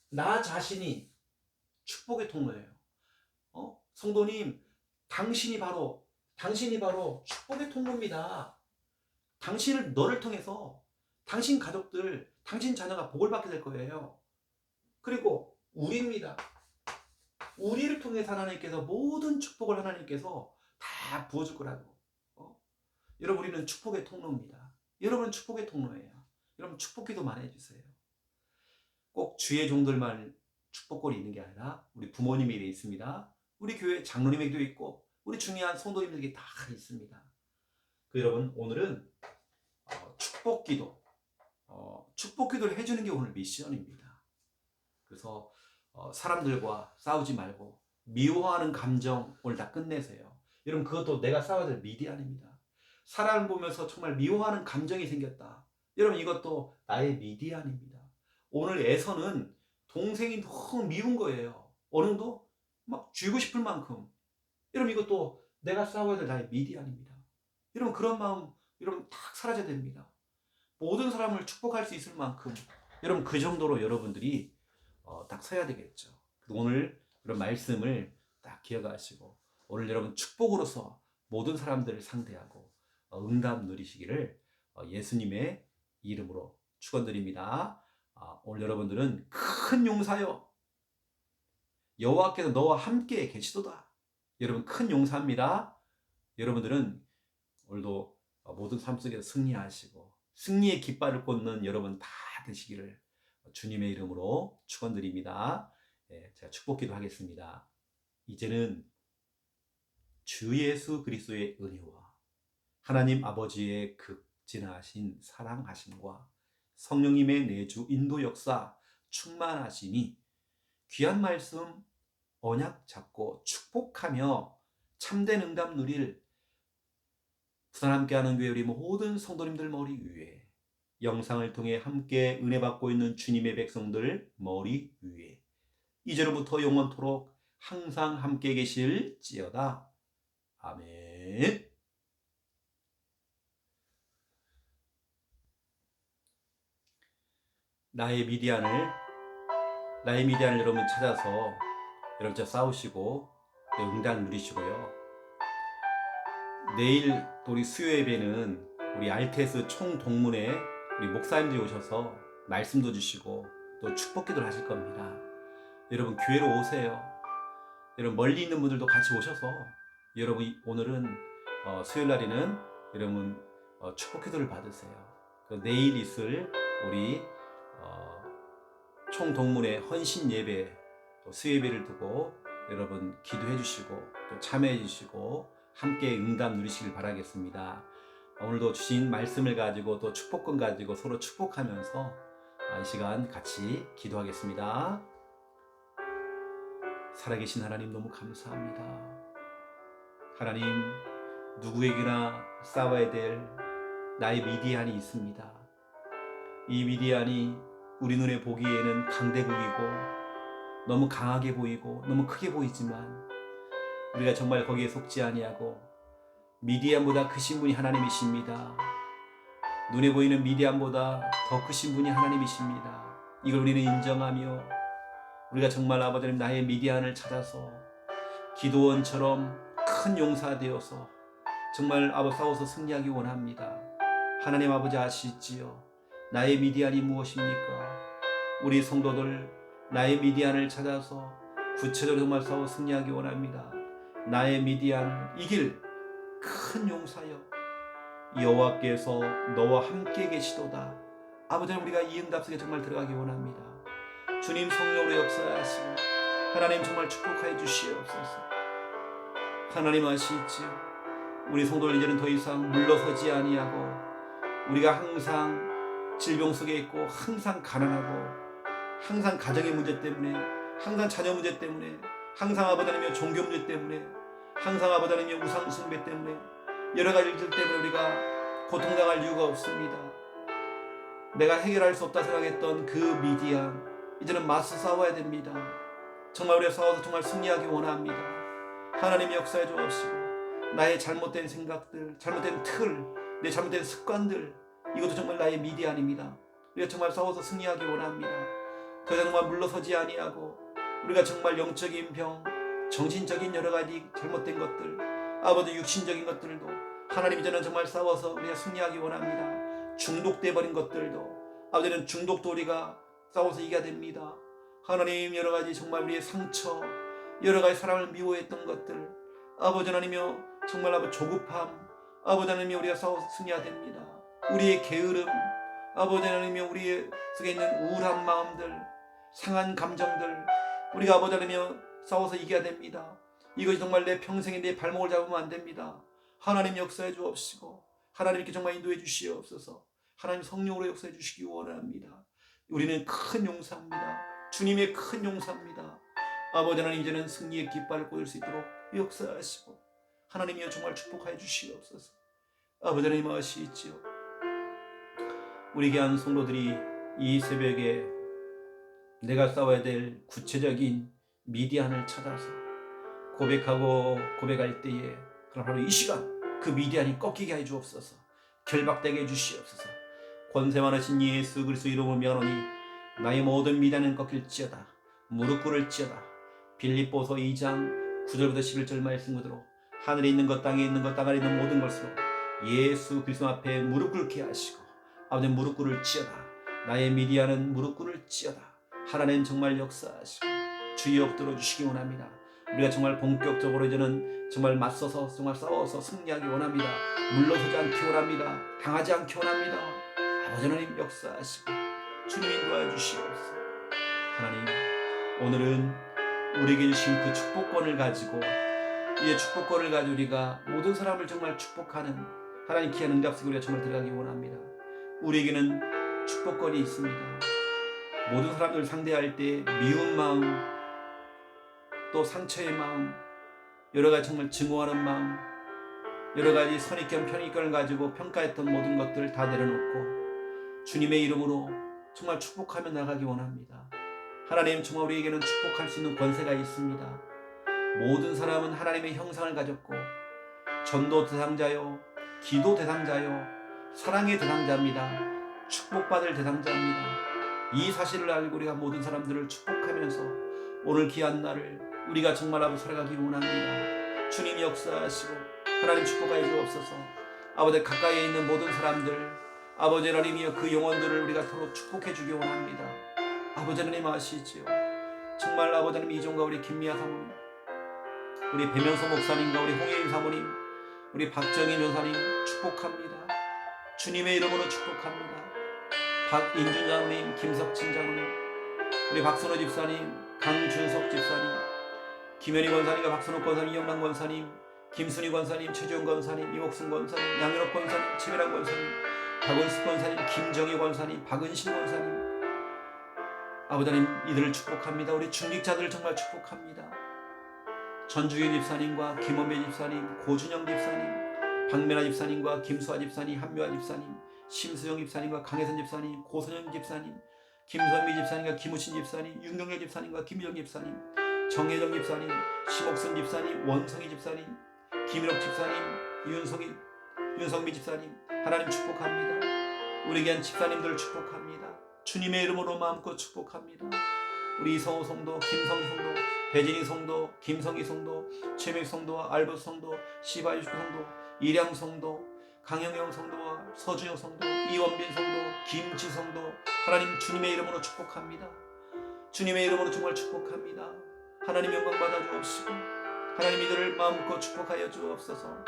나 자신이 축복의 통로예요. 성도님, 당신이 바로 축복의 통로입니다. 너를 통해서 당신 가족들, 당신 자녀가 복을 받게 될 거예요. 그리고 우리입니다. 우리를 통해서 하나님께서 모든 축복을 하나님께서 다 부어줄 거라고. 여러분, 우리는 축복의 통로입니다. 여러분은 축복의 통로예요. 여러분, 축복기도 많이 해주세요. 꼭 주의 종들만 축복권이 있는 게 아니라 우리 부모님에게 있습니다. 우리 교회 장로님에게도 있고 우리 중요한 성도님들에게 다 있습니다. 여러분, 오늘은 축복기도를 해주는 게 오늘 미션입니다. 그래서 사람들과 싸우지 말고 미워하는 감정 오늘 다 끝내세요. 여러분, 그것도 내가 싸워야 될 미디안입니다. 사람을 보면서 정말 미워하는 감정이 생겼다. 여러분, 이것도 나의 미디안입니다. 오늘 에서는 동생이 너무 미운 거예요. 어느 정도 막 쥐고 싶을 만큼. 여러분, 이것도 내가 싸워야 될 나의 미디안입니다. 여러분, 그런 마음 여러분 딱 사라져야 됩니다. 모든 사람을 축복할 수 있을 만큼 여러분 그 정도로 여러분들이 딱 서야 되겠죠. 오늘 그런 말씀을 딱 기억하시고 오늘 여러분 축복으로서 모든 사람들을 상대하고 응답 누리시기를 예수님의 이름으로 축원드립니다. 오늘 여러분들은 큰 용사요, 여호와께서 너와 함께 계시도다. 여러분, 큰 용사입니다. 여러분들은 오늘도 모든 삶 속에서 승리하시고 승리의 깃발을 꽂는 여러분 다 되시기를 주님의 이름으로 축원드립니다. 제가 축복기도 하겠습니다. 이제는 주 예수 그리스도의 은혜와 하나님 아버지의 극진하신 사랑하심과 성령님의 내주 인도 역사 충만하시니 귀한 말씀 언약 잡고 축복하며 참된 응답 누릴 부산 함께하는 교회 우리 모든 성도님들 머리 위에, 영상을 통해 함께 은혜 받고 있는 주님의 백성들 머리 위에 이제로부터 영원토록 항상 함께 계실지어다. 아멘. 나의 미디안을 여러분 찾아서 여러분 저 싸우시고 응답 누리시고요. 내일 또 우리 수요 예배는 우리 RTS 총동문회 우리 목사님들이 오셔서 말씀도 주시고 또 축복기도를 하실 겁니다. 여러분 교회로 오세요. 여러분 멀리 있는 분들도 같이 오셔서 여러분 오늘은 수요일 날에는 여러분 축복기도를 받으세요. 내일 있을 우리 총동문회 헌신 예배 또 수요 예배를 두고 여러분 기도해 주시고 또 참여해 주시고 함께 응답 누리시길 바라겠습니다. 오늘도 주신 말씀을 가지고 또 축복권 가지고 서로 축복하면서 이 시간 같이 기도하겠습니다. 살아계신 하나님 너무 감사합니다. 하나님, 누구에게나 싸워야 될 나의 미디안이 있습니다. 이 미디안이 우리 눈에 보기에는 강대국이고 너무 강하게 보이고 너무 크게 보이지만 우리가 정말 거기에 속지 아니하고 미디안보다 크신 분이 하나님이십니다. 눈에 보이는 미디안보다 더 크신 분이 하나님이십니다. 이걸 우리는 인정하며 우리가 정말 아버지 하나님 나의 미디안을 찾아서 기도원처럼 큰 용사 되어서 정말 아버지 싸워서 승리하기 원합니다. 하나님 아버지 아시지요? 나의 미디안이 무엇입니까? 우리 성도들 나의 미디안을 찾아서 구체적으로 정말 싸워 승리하기 원합니다. 나의 미디안 이길 큰 용사여, 여호와께서 너와 함께 계시도다. 아버지 우리가 이 응답 속에 정말 들어가기 원합니다. 주님 성령으로 역사하시고 하나님 정말 축복하여 주시옵소서. 하나님 아시지요? 우리 성도들 이제는 더 이상 물러서지 아니하고 우리가 항상 질병 속에 있고 항상 가난하고 항상 가정의 문제 때문에 항상 자녀 문제 때문에 항상 아버지 하나님 종교 문제 때문에, 항상 아버지 하나님 우상 숭배 때문에, 여러 가지 일들 때문에 우리가 고통당할 이유가 없습니다. 내가 해결할 수 없다 생각했던 그 미디안, 이제는 맞서 싸워야 됩니다. 정말 우리가 싸워서 정말 승리하기 원합니다. 하나님이 역사해 주옵시고, 나의 잘못된 생각들, 잘못된 틀, 내 잘못된 습관들, 이것도 정말 나의 미디안입니다. 우리가 정말 싸워서 승리하기 원합니다. 더 이상 정말 물러서지 아니하고, 우리가 정말 영적인 병, 정신적인 여러 가지 잘못된 것들, 아버지 육신적인 것들도 하나님 이제는 정말 싸워서 우리가 승리하기 원합니다. 중독돼 버린 것들도 아버지는 중독도 우리가 싸워서 이겨야 됩니다. 하나님 여러 가지 정말 우리의 상처, 여러 가지 사람을 미워했던 것들, 아버지 하나님이여 정말 아버지 조급함, 아버지 하나님이여 우리가 싸워서 승리해야 됩니다. 우리의 게으름, 아버지 하나님이여 우리 속에 있는 우울한 마음들, 상한 감정들, 우리가 아버지 하나님이여 싸워서 이겨야 됩니다. 이것이 정말 내 평생에 내 발목을 잡으면 안 됩니다. 하나님 역사해 주옵시고, 하나님께 정말 인도해 주시옵소서. 하나님 성령으로 역사해 주시기 원합니다. 우리는 큰 용사입니다. 주님의 큰 용사입니다. 아버지 하나님 이제는 승리의 깃발을 꽂을 수 있도록 역사하시고, 하나님이여 정말 축복하여 주시옵소서. 아버지 하나님 아시지요, 우리 귀한 성도들이 이 새벽에 내가 싸워야 될 구체적인 미디안을 찾아서 고백하고 고백할 때에, 그럼 바로 이 시간 그 미디안이 꺾이게 해 주옵소서. 결박되게 해 주시옵소서. 권세 많으신 예수 그리스도 이름으로 명하노니 나의 모든 미디안은 꺾일지어다. 무릎 꿇을지어다. 빌립보서 2장 9절부터 11절 말씀 그대로 하늘에 있는 것 땅에 있는 것 땅 아래 있는 모든 것으로 예수 그리스도 앞에 무릎 꿇게 하시고, 아버지 무릎 꿇을지어다. 나의 미디안은 무릎 꿇을지어다. 하나님 정말 역사하시고 주의 엎드려 주시기 원합니다. 우리가 정말 본격적으로 이제는 정말 맞서서 정말 싸워서 승리하기 원합니다. 물러서지 않기 원합니다. 당하지 않기 원합니다. 아버지 하나님 역사하시고 주님 인도하여 주시옵소서. 하나님 오늘은 우리에게 주신 그 축복권을 가지고, 이 축복권을 가지고 우리가 모든 사람을 정말 축복하는 하나님 귀한 응답 속에 우리가 정말 들어가기 원합니다. 우리에게는 축복권이 있습니다. 모든 사람들을 상대할 때 미운 마음, 또 상처의 마음, 여러 가지 정말 증오하는 마음, 여러 가지 선입견 편입견을 가지고 평가했던 모든 것들을 다 내려놓고 주님의 이름으로 정말 축복하며 나가기 원합니다. 하나님 정말 우리에게는 축복할 수 있는 권세가 있습니다. 모든 사람은 하나님의 형상을 가졌고 전도 대상자요, 기도 대상자요, 사랑의 대상자입니다. 축복받을 대상자입니다. 이 사실을 알고 우리가 모든 사람들을 축복하면서 오늘 귀한 날을 우리가 정말 아버지 살아가기 원합니다. 주님 역사하시고 하나님 축복하여 주옵소서. 아버지 가까이에 있는 모든 사람들, 아버지 하나님이여 그 영혼들을 우리가 서로 축복해 주기 원합니다. 아버지 하나님 아시지요, 정말 아버지 하나님 이종과 우리 김미아 사모님, 우리 배명서 목사님과 우리 홍혜인 사모님, 우리 박정인 여사님 축복합니다. 주님의 이름으로 축복합니다. 박인준 장로님, 김석진 장로님, 우리 박선호 집사님, 강준석 집사님, 김현희 권사님과 박선호 권사님, 이영란 권사님, 김순희 권사님, 최지원 권사님, 이목순 권사님, 양현옥 권사님, 최미란 권사님, 박은숙 권사님, 김정희 권사님, 박은신 권사님, 아버지 하나님 이들을 축복합니다. 우리 중직자들을 정말 축복합니다. 전주희 집사님과 김원배 집사님, 고준영 집사님, 박면아 집사님과 김수아 집사님, 한묘아 집사님, 심수영 집사님과 강혜선 집사님, 고선영 집사님, 김선미 집사님과 김우신 집사님, 윤경열 집사님과 김미정 집사님, 정혜정 집사님, 심옥순 집사님, 원성희 집사님, 김일옥 집사님, 윤성미 집사님, 하나님 축복합니다. 우리 귀한 집사님들을 축복합니다. 주님의 이름으로 마음껏 축복합니다. 우리 이성호 성도, 김성희 성도, 배진희 성도, 김성희 성도, 최백 성도와 알버 성도, 시바유슈 성도, 이량 성도, 강영영 성도와 서준영 성도, 이원빈 성도, 김지 성도, 하나님 주님의 이름으로 축복합니다. 주님의 이름으로 정말 축복합니다. 하나님 영광 받아 주옵시고 하나님 이들을 마음껏 축복하여 주옵소서.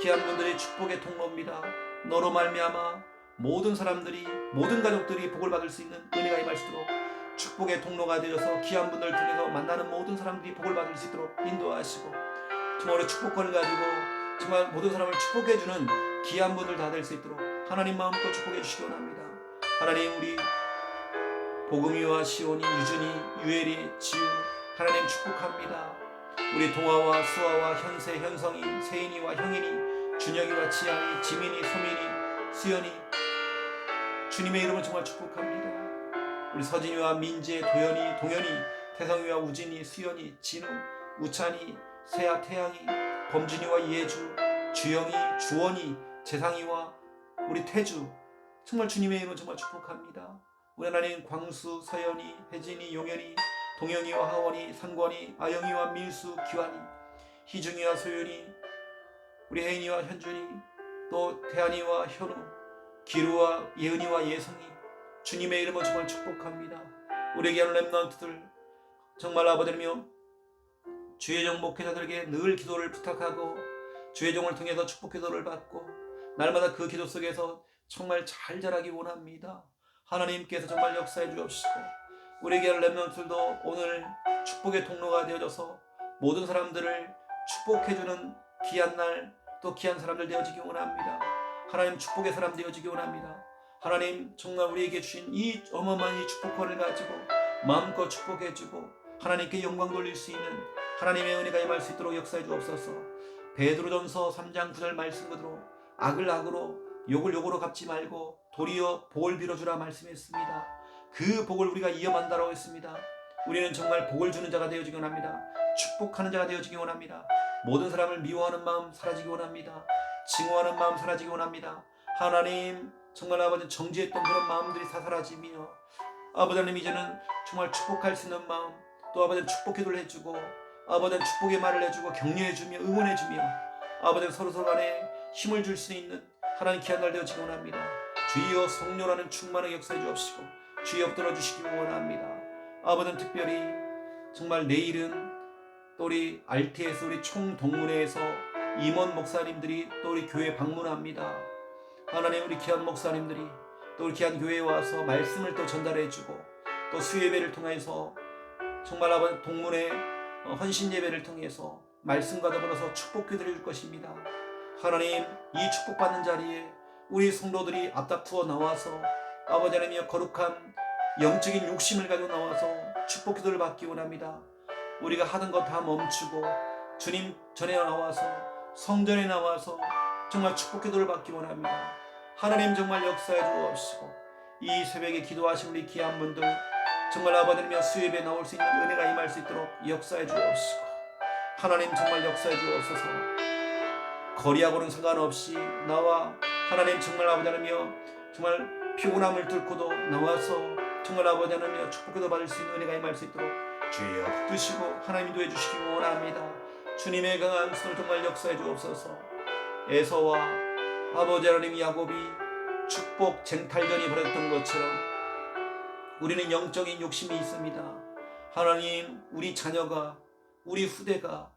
귀한 분들의 축복의 통로입니다. 너로 말미암아 모든 사람들이, 모든 가족들이 복을 받을 수 있는 은혜가 임할 수 있도록 축복의 통로가 되어서 귀한 분들을 통해서 만나는 모든 사람들이 복을 받을 수 있도록 인도하시고, 정말 우리 축복권을 가지고 정말 모든 사람을 축복해주는 귀한 분들 다 될 수 있도록 하나님 마음껏 축복해 주시기 원합니다. 하나님 우리 복음이와 시온이, 유준이, 유엘이, 지우, 하나님 축복합니다. 우리 동아와 수아와 현세, 현성이, 세인이와 형인이, 준영이와 지향이, 지민이, 소민이, 수연이, 주님의 이름을 정말 축복합니다. 우리 서진이와 민재, 도연이, 동현이, 태성이와 우진이, 수연이, 진우, 우찬이, 세아, 태양이, 범준이와 예주, 주영이, 주원이, 재상이와 우리 태주, 정말 주님의 이름을 정말 축복합니다. 우리 하나님 광수, 서연이, 혜진이, 용현이, 동영이와 하원이, 상권이, 아영이와 밀수, 기환이, 희중이와 소윤이, 우리 혜인이와 현준이, 또 태안이와 현우, 기루와 예은이와 예성이, 주님의 이름을 정말 축복합니다. 우리 귀한 렘넌트들 정말 아버지며 주의 종 목회자들에게 늘 기도를 부탁하고 주의 종을 통해서 축복 기도를 받고 날마다 그 기도 속에서 정말 잘 자라기 원합니다. 하나님께서 정말 역사해 주옵시고 우리 귀한 렘넌트들도 오늘 축복의 통로가 되어져서 모든 사람들을 축복해주는 귀한 날, 또 귀한 사람들 되어지기 원합니다. 하나님 축복의 사람 되어지기 원합니다. 하나님 정말 우리에게 주신 이 어마어마한 이 축복권을 가지고 마음껏 축복해주고 하나님께 영광 돌릴 수 있는 하나님의 은혜가 임할 수 있도록 역사해 주옵소서. 베드로전서 3장 9절 말씀 그대로 악을 악으로 욕을 욕으로 갚지 말고 도리어 복을 빌어주라 말씀했습니다. 그 복을 우리가 이어만다라고 했습니다. 우리는 정말 복을 주는 자가 되어지기 원합니다. 축복하는 자가 되어지기 원합니다. 모든 사람을 미워하는 마음 사라지기 원합니다. 증오하는 마음 사라지기 원합니다. 하나님 정말 아버지 정죄했던 그런 마음들이 다 사라지며 아버지 하나님 이제는 정말 축복할 수 있는 마음, 또 아버지는 축복 기도를 해주고 아버지는 축복의 말을 해주고 격려해주며 응원해주며 아버지는 서로 간에 힘을 줄 수 있는 하나님 귀한 날 되어지기 원합니다. 주여 성령라는 충만하게 역사해 주옵시고 주여 붙들어 주시기 원합니다. 아버지는 특별히 정말 내일은 또 우리 RT에서 우리 총동문회에서 임원 목사님들이 또 우리 교회 방문합니다. 하나님 우리 귀한 목사님들이 또 우리 귀한 교회에 와서 말씀을 또 전달해주고 또 수예배를 통해서 정말 아버지 동문회 헌신 예배를 통해서 말씀과 더불어서 축복 기도를 줄 것입니다. 하나님 이 축복받는 자리에 우리 성도들이 앞다투어 나와서 아버지 하나님의 거룩한 영적인 욕심을 가지고 나와서 축복 기도를 받기 원합니다. 우리가 하던 것 다 멈추고 주님 전에 나와서 성전에 나와서 정말 축복 기도를 받기 원합니다. 하나님 정말 역사해 주옵시고 이 새벽에 기도하신 우리 귀한 분들 정말 아버지며 수예배에 나올 수 있는 은혜가 임할 수 있도록 역사해 주옵시고 하나님 정말 역사해 주옵소서. 거리하고는 상관없이 나와 하나님 정말 아버지 하나며 정말 피곤함을 뚫고도 나와서 정말 아버지 하나며 축복기도 받을 수 있는 은혜가 임할 수 있도록 주여 붙드시고 하나님 인도해 주시기 원합니다. 주님의 강한 손을 정말 역사해 주옵소서. 에서와 아버지 하나님 야곱이 축복 쟁탈전이 벌어졌던 것처럼 우리는 영적인 욕심이 있습니다. 하나님 우리 자녀가 우리 후대가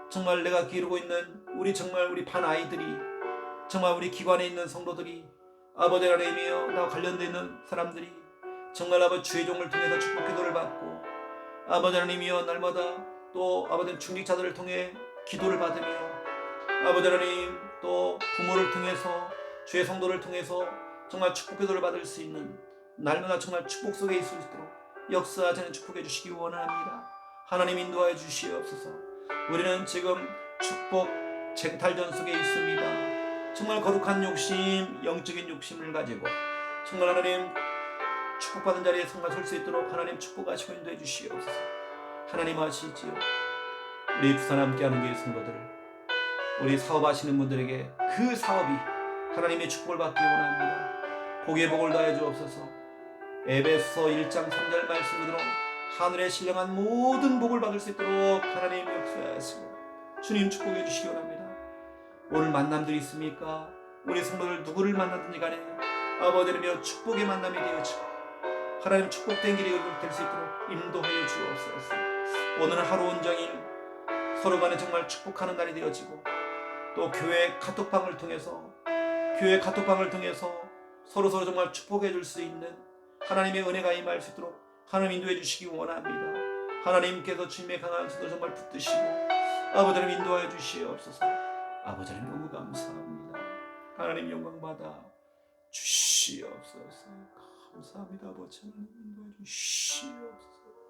정말 내가 기르고 있는 우리 정말 우리 반 아이들이 정말 우리 기관에 있는 성도들이 아버지 하나님이여 나와 관련되어 있는 사람들이 정말 아버지 주의 종을 통해서 축복 기도를 받고 아버지 하나님이여 날마다 또 아버지 중직자들을 통해 기도를 받으며 아버지 하나님 또 부모를 통해서 주의 성도를 통해서 정말 축복 기도를 받을 수 있는 날마다 정말 축복 속에 있을 수 있도록 역사하자는 축복해 주시기 원합니다. 하나님 인도하여 주시옵소서. 우리는 지금 축복 쟁탈전 속에 있습니다. 정말 거룩한 욕심, 영적인 욕심을 가지고 정말 하나님 축복받은 자리에 정말 설 수 있도록 하나님 축복하시고 인도해 주시옵소서. 하나님 아시지요. 우리 부산 함께하는 교회 성도들, 우리 사업하시는 분들에게 그 사업이 하나님의 축복을 받기 원합니다. 복의 복을 다해 주옵소서. 에베소 1장 3절 말씀으로 하늘에 신령한 모든 복을 받을 수 있도록 하나님 역사하시고 주님 축복해 주시기 원합니다. 오늘 만남들이 있습니까? 우리 성도들 누구를 만나든지 간에 아버지라며 축복의 만남이 되어지고 하나님 축복된 길이 될 수 있도록 인도하여 주옵소서. 오늘 하루 온종일 서로 간에 정말 축복하는 날이 되어지고 또 교회 카톡방을 통해서 서로 정말 축복해 줄 수 있는 하나님의 은혜가 임할 수 있도록 하나님 인도해 주시기 원합니다. 하나님께서 주님의 강한 손을 정말 붙드시고 아버지 하나님 인도하여 주시옵소서. 아버지 하나님 너무 감사합니다. 하나님 영광 받아 주시옵소서. 감사합니다. 아버지 하나님 인도해 주시옵소서.